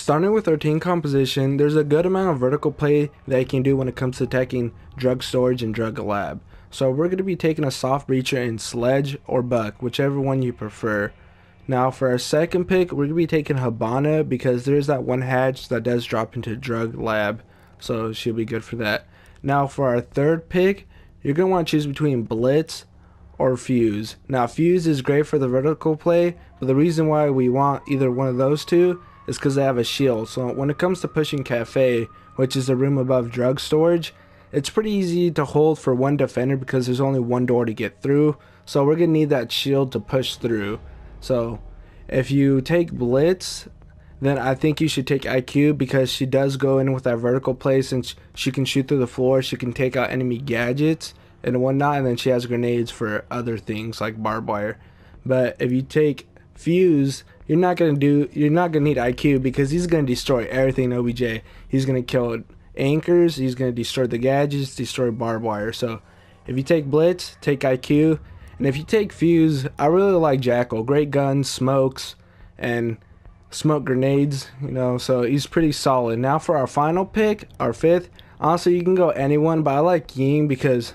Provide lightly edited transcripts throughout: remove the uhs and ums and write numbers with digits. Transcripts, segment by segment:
Starting with our team composition, there's a good amount of vertical play that you can do when it comes to attacking drug storage and drug lab. So we're going to be taking a soft breacher in sledge or buck, whichever one you prefer. Now for our second pick, we're going to be taking Hibana because there's that one hatch that does drop into drug lab, so it should be good for that. Now for our third pick, you're going to want to choose between Blitz or Fuse. Now Fuse is great for the vertical play, but the reason why we want either one of those two is because they have a shield. So when it comes to pushing Cafe, which is the room above drug storage, it's pretty easy to hold for one defender because there's only one door to get through. So we're going to need that shield to push through. So if you take Blitz, then I think you should take IQ because she does go in with that vertical play since she can shoot through the floor, she can take out enemy gadgets and whatnot, and then she has grenades for other things like barbed wire. But if you take Fuse, you're not gonna need IQ because he's gonna destroy everything in OBJ. He's gonna kill anchors, he's gonna destroy the gadgets, destroy barbed wire. So if you take Blitz, take IQ, and if you take Fuse, I really like Jackal. Great guns, smokes, and smoke grenades, so he's pretty solid. Now for our final pick, our fifth, honestly you can go anyone, but I like Ying because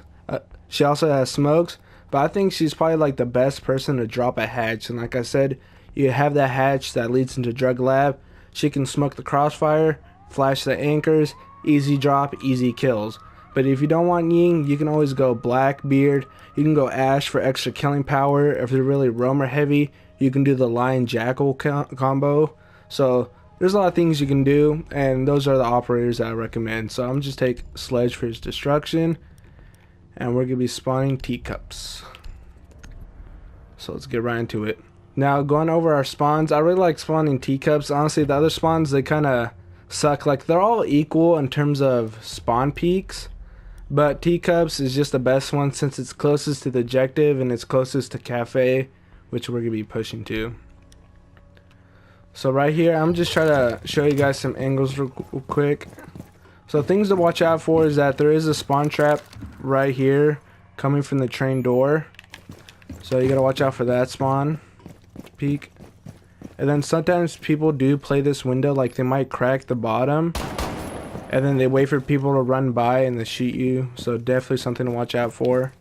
she also has smokes, but I think she's probably like the best person to drop a hatch. And like I said, you have that hatch that leads into drug lab. She can smoke the crossfire, flash the anchors, easy drop, easy kills. But if you don't want Ying, you can always go Blackbeard. You can go Ash for extra killing power. If you're really roamer heavy, you can do the Lion Jackal combo. So there's a lot of things you can do, and those are the operators that I recommend. So I'm just take Sledge for his destruction, and we're gonna be spawning teacups. So let's get right into it. Now going over our spawns, I really like spawning teacups. Honestly, the other spawns, they kind of suck. Like they're all equal in terms of spawn peaks, but teacups is just the best one since it's closest to the objective and it's closest to Cafe, which we're gonna be pushing to. So right here, I'm just trying to show you guys some angles real quick. So things to watch out for is that there is a spawn trap right here coming from the train door. So you gotta watch out for that spawn peak. And then sometimes people do play this window, like they might crack the bottom and then they wait for people to run by and they shoot you. So definitely something to watch out for.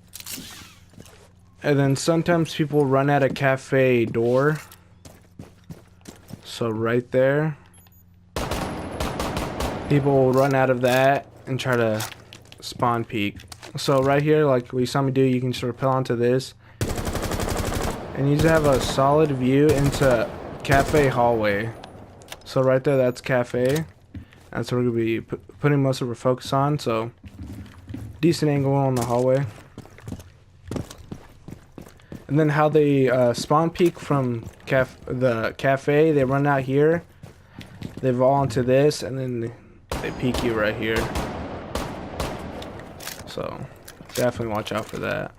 And then sometimes people run at a Cafe door. So right there, people will run out of that and try to spawn peek. So right here, like we saw me do, you can just rappel onto this and you just have a solid view into Cafe hallway. So right there, that's Cafe. That's what we're gonna be putting most of our focus on. So decent angle on the hallway. And then how they spawn peek from the Cafe, they run out here, they fall into this, and then they peek you right here. So definitely watch out for that.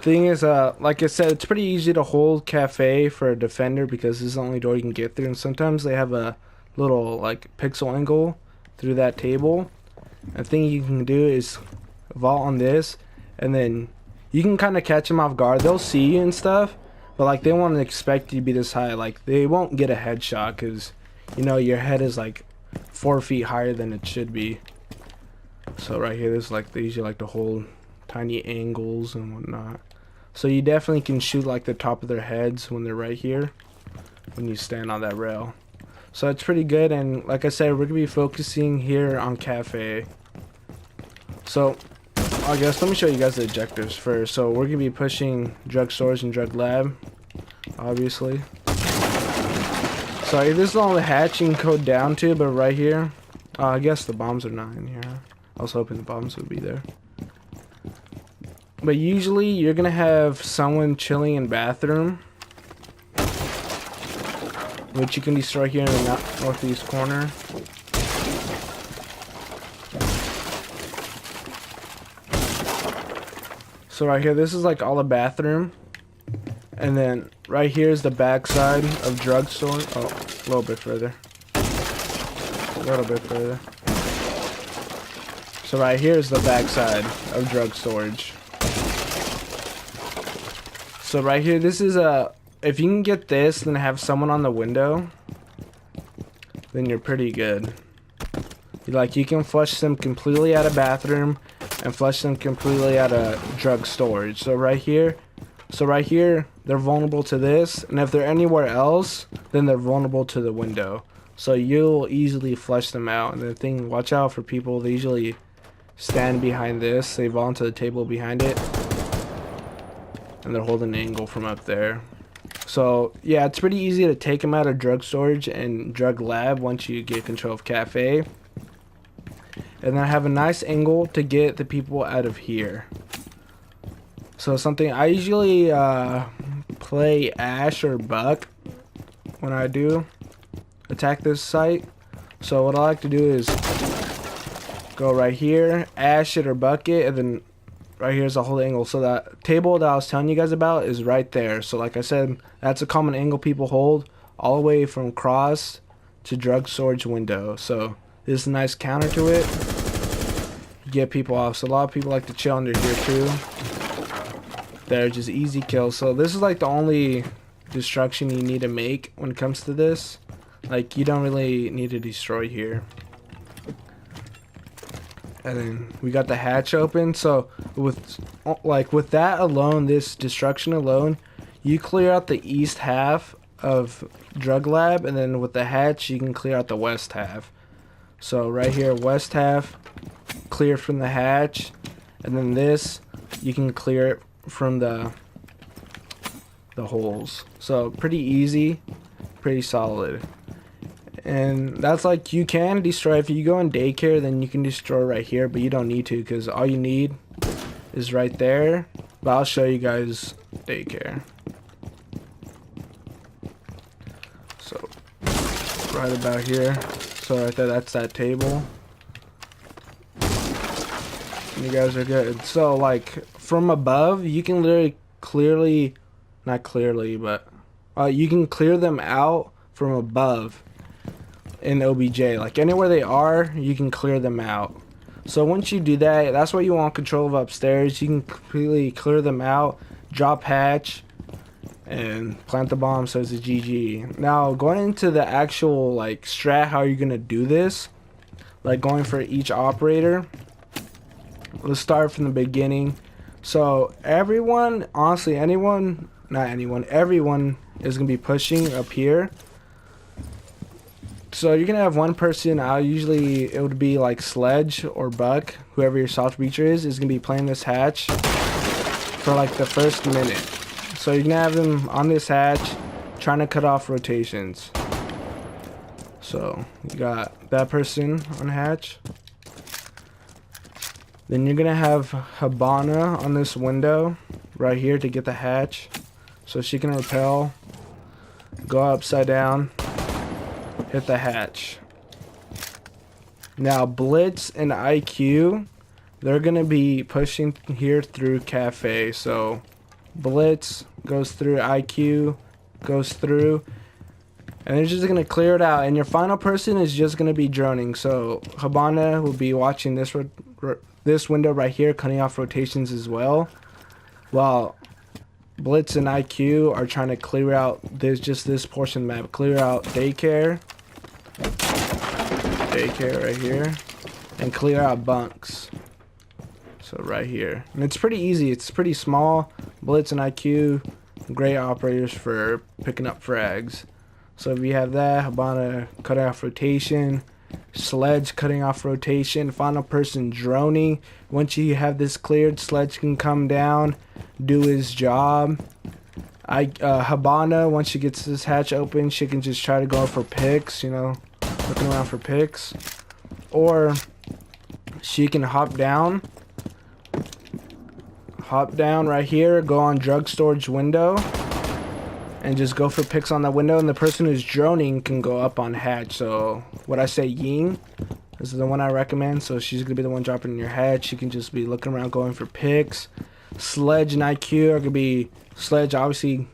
Thing is, like I said, it's pretty easy to hold Cafe for a defender because this is the only door you can get through, and sometimes they have a little like pixel angle through that table. The thing you can do is vault on this, and then you can kind of catch them off guard. They'll see you and stuff, but like they won't expect you to be this high. Like they won't get a headshot because your head is like 4 feet higher than it should be. So right here, this is like they usually like to hold tiny angles and whatnot. So you definitely can shoot like the top of their heads when they're right here when you stand on that rail. So it's pretty good, and like I said, we're gonna be focusing here on Cafe. So I guess let me show you guys the objectives first. So we're gonna be pushing drug stores and drug lab, obviously. Sorry, this is all the hatching code down to, but right here, I guess the bombs are not in here. I was hoping the bombs would be there. But usually you're gonna have someone chilling in bathroom, which you can destroy here in the northeast corner. So right here, this is like all the bathroom, and then right here is the back side of drug store. Oh, a little bit further. A little bit further. So right here is the back side of drug storage. So right here, this is if you can get this, then have someone on the window, then you're pretty good. Like, you can flush them completely out of bathroom and flush them completely out of drug storage. So right here, they're vulnerable to this, and if they're anywhere else, then they're vulnerable to the window. So you'll easily flush them out. And the thing, watch out for people. They usually stand behind this. They fall into the table behind it, and they're holding an angle from up there. So yeah, it's pretty easy to take them out of drug storage and drug lab once you get control of cafe. And then have a nice angle to get the people out of here. So something I usually play Ash or Buck when I do attack this site. So what I like to do is go right here, Ash it or Buck it, and then right here is a whole angle. So that table that I was telling you guys about is right there. So like I said, that's a common angle people hold all the way from cross to drug storage window. So this is a nice counter to it. Get people off. So a lot of people like to chill under here too. They're just easy kills. So this is like the only destruction you need to make when it comes to this. Like, you don't really need to destroy here. And then we got the hatch open. So with that alone, this destruction alone, you clear out the east half of drug lab, and then with the hatch you can clear out the west half. So right here, west half clear from the hatch, and then this you can clear it from the holes. So pretty easy, pretty solid. And that's like, you can destroy, if you go in daycare, then you can destroy right here, but you don't need to, because all you need is right there. But I'll show you guys daycare. So right about here. So right there, that's that table. And you guys are good. So like from above, you can literally clearly, not clearly, but you can clear them out from above in OBJ. Like anywhere they are, you can clear them out. So once you do that, that's what you want control of upstairs. You can completely clear them out, drop hatch, and plant the bomb, so it's a GG. Now going into the actual like strat, how you're gonna do this, like going for each operator, let's start from the beginning. So everyone, honestly, everyone is gonna be pushing up here. So you're gonna have one person, it would be like Sledge or Buck, whoever your soft breacher is gonna be playing this hatch for like the first minute. So you're gonna have them on this hatch trying to cut off rotations. So you got that person on hatch. Then you're gonna have Habana on this window right here to get the hatch, so she can rappel, go upside down, hit the hatch. Now Blitz and IQ, they're gonna be pushing here through cafe. So Blitz goes through, IQ goes through, and they're just gonna clear it out. And your final person is just gonna be droning. So Habana will be watching this window right here, cutting off rotations as well, while Blitz and IQ are trying to clear out this portion of the map, clear out daycare right here, and clear out bunks. So right here, and it's pretty easy, it's pretty small. Blitz and IQ, great operators for picking up frags. So if you have that, Habana cutting off rotation, Sledge cutting off rotation, final person droning. Once you have this cleared, Sledge can come down, do his job. Habana, once she gets this hatch open, she can just try to go for picks, you know, looking around for picks. Or she can hop down right here, go on drug storage window, and just go for picks on that window, and the person who's droning can go up on hatch. So what I say, Ying, this is the one I recommend. So she's gonna be the one dropping in your hatch. She can just be looking around, going for picks. Sledge and IQ are gonna be, Sledge obviously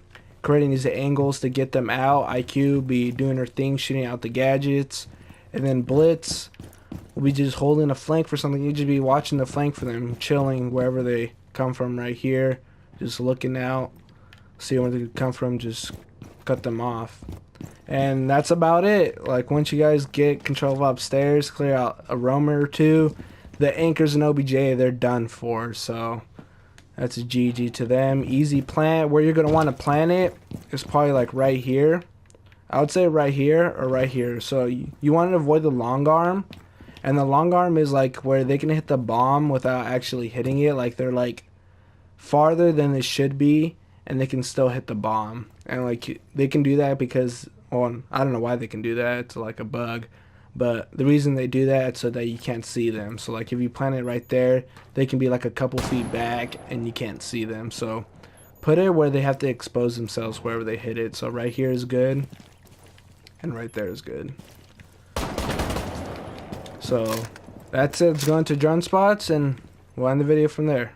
creating these angles to get them out. IQ be doing her thing, shooting out the gadgets, and then Blitz will be just holding a flank for something. You just be watching the flank for them, chilling wherever they come from right here, just looking out. see where they come from, just cut them off. And that's about it. Like, once you guys get control of upstairs, clear out a roamer or two, the anchors and OBJ, they're done for. So that's a GG to them. Easy plant. Where you're going to want to plant it is probably like right here. I would say right here or right here. So you want to avoid the long arm. And the long arm is like where they can hit the bomb without actually hitting it. Like, they're like farther than they should be, and they can still hit the bomb. And like, they can do that because, well, I don't know why they can do that. It's like a bug. But the reason they do that is so that you can't see them. So like, if you plant it right there, they can be like a couple feet back and you can't see them. So put it where they have to expose themselves wherever they hit it. So right here is good, and right there is good. So that's it. It's going to drone spots, and we'll end the video from there.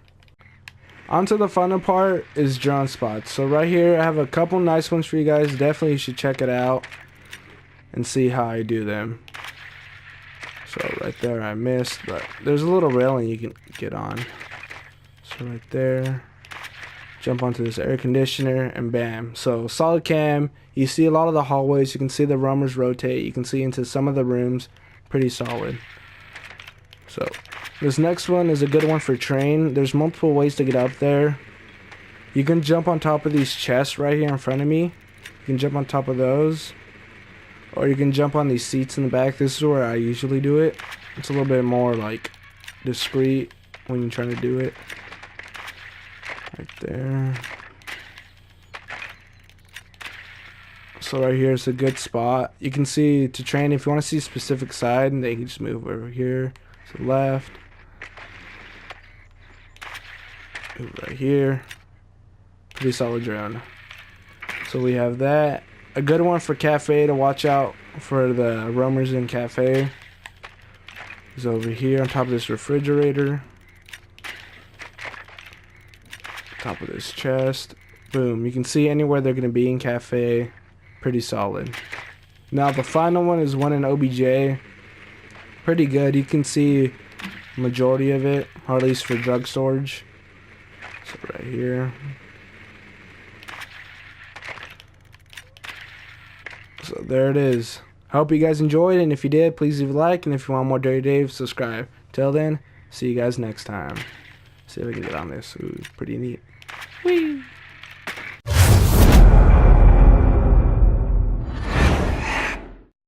On to the final part is drone spots. So right here I have a couple nice ones for you guys. Definitely you should check it out and see how I do them. So right there I missed, but there's a little railing you can get on. So right there, jump onto this air conditioner, and bam. So solid cam. You see a lot of the hallways. You can see the roamers rotate. You can see into some of the rooms. Pretty solid. So this next one is a good one for train. There's multiple ways to get up there. You can jump on top of these chests right here in front of me. You can jump on top of those, or you can jump on these seats in the back. This is where I usually do it. It's a little bit more like discreet when you're trying to do it. Right there. So right here is a good spot. You can see to train, if you want to see a specific side, and they can just move over here to the left. Move right here. Pretty solid drone. So we have that. A good one for cafe to watch out for the roamers in cafe is over here on top of this refrigerator. Top of this chest. Boom. You can see anywhere they're going to be in cafe. Pretty solid. Now the final one is one in OBJ. Pretty good. You can see majority of it, or at least for drug storage. So right here. So there it is. I hope you guys enjoyed, and if you did, please leave a like, and if you want more Dirty Dave, subscribe. Till then, see you guys next time. See if we can get on this. Ooh, pretty neat. Whee!